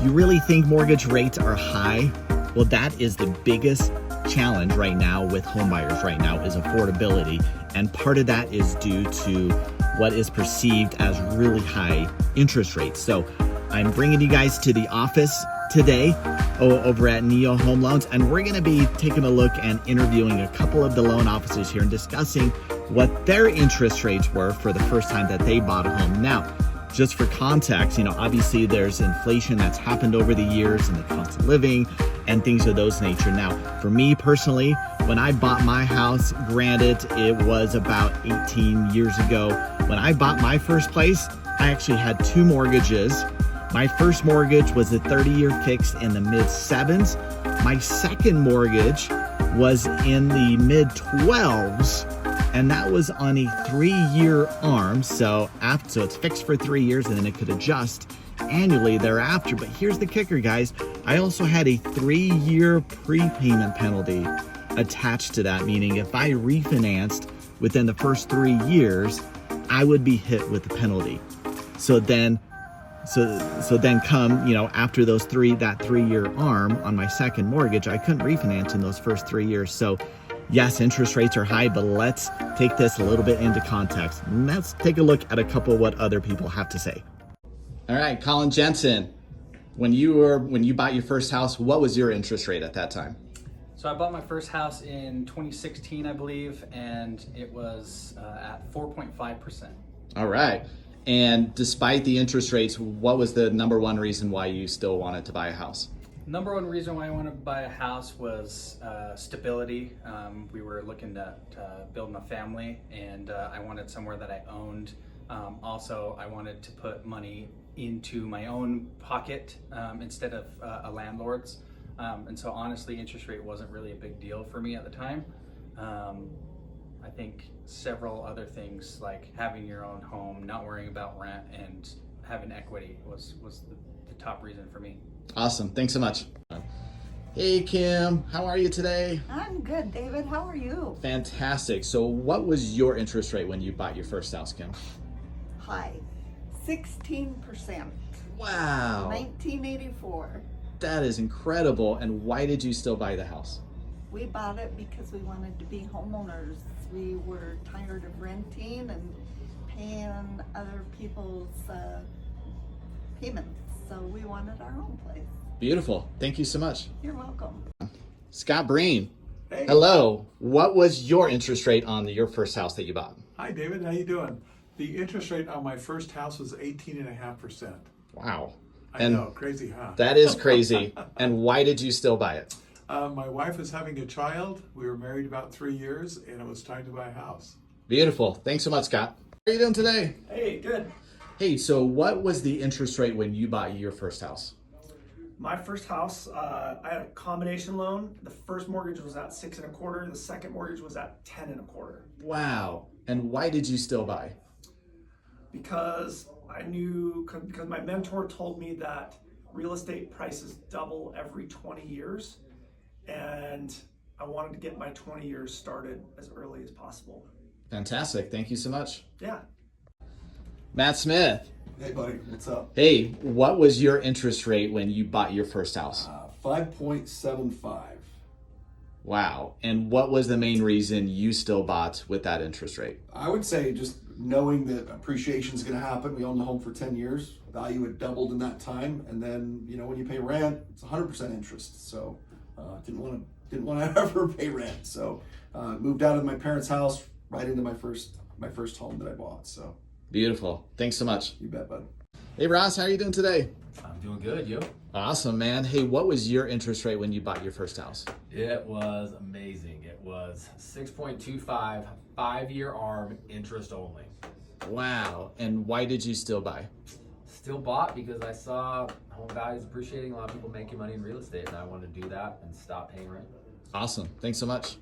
You really think mortgage rates are high? Well, that is the biggest challenge right now with home buyers right now is affordability. And part of that is due to what is perceived as really high interest rates. So I'm bringing you guys to the office today over at Neo Home Loans, and we're going to be taking a look and interviewing a couple of the loan officers here and discussing what their interest rates were for the first time that they bought a home. Now, just for context, obviously there's inflation that's happened over the years and the cost of living and things of those nature. Now, for me personally, when I bought my house, granted, it was about 18 years ago. When I bought my first place, I actually had two mortgages. My first mortgage was a 30-year fix in the mid-7s. My second mortgage was in the mid-12s, and that was on a 3-year arm. So it's fixed for 3 years, and then it could adjust annually thereafter. But here's the kicker, guys. I also had a 3-year prepayment penalty attached to that, meaning if I refinanced within the first 3 years, I would be hit with the penalty. So then come, after that 3-year arm on my second mortgage, I couldn't refinance in those first 3 years. So yes, interest rates are high, but let's take this a little bit into context. And let's take a look at a couple of what other people have to say. All right, Colin Jensen, when you bought your first house, what was your interest rate at that time? So I bought my first house in 2016, I believe, and it was at 4.5%. All right. And despite the interest rates, what was the number one reason why you still wanted to buy a house? Number one reason why I wanted to buy a house was stability. We were looking to build a family, and I wanted somewhere that I owned. Also, I wanted to put money into my own pocket instead of a landlord's. And so honestly, interest rate wasn't really a big deal for me at the time. I think several other things like having your own home, not worrying about rent, and having equity was the top reason for me. Awesome. Thanks so much. Hey, Kim. How are you today? I'm good, David. How are you? Fantastic. So what was your interest rate when you bought your first house, Kim? High. 16%. Wow. 1984. That is incredible. And why did you still buy the house? We bought it because we wanted to be homeowners. We were tired of renting and paying other people's payments. So we wanted our own place. Beautiful. Thank you so much. You're welcome. Scott Breen. Hey. Hello. What was your interest rate on your first house that you bought? Hi, David. How you doing? The interest rate on my first house was 18.5%. Wow. I know, crazy, huh? That is crazy. And why did you still buy it? My wife was having a child. We were married about 3 years, and it was time to buy a house. Beautiful. Thanks so much, Scott. How are you doing today? Hey, good. Hey, so what was the interest rate when you bought your first house? My first house, I had a combination loan. The first mortgage was at 6.25. The second mortgage was at 10.25. Wow. And why did you still buy? Because because my mentor told me that real estate prices double every 20 years. And I wanted to get my 20 years started as early as possible. Fantastic. Thank you so much. Yeah. Matt Smith. Hey buddy, what's up? Hey, what was your interest rate when you bought your first house? 5.75. Wow. And what was the main reason you still bought with that interest rate? I would say just knowing that appreciation is going to happen. We owned the home for 10 years. Value had doubled in that time. And then, when you pay rent, it's 100% interest. So didn't want to ever pay rent. So moved out of my parents' house right into my first home that I bought. So beautiful. Thanks so much. you bet, bud. Hey, Ross, how are you doing today? I'm doing good, yo. Awesome, man. Hey, what was your interest rate when you bought your first house? It was amazing. It was 6.25, 5-year arm, interest only. Wow. And why did you still buy? Still bought because I saw home values appreciating, a lot of people making money in real estate, and I wanted to do that and stop paying rent. Awesome. Thanks so much.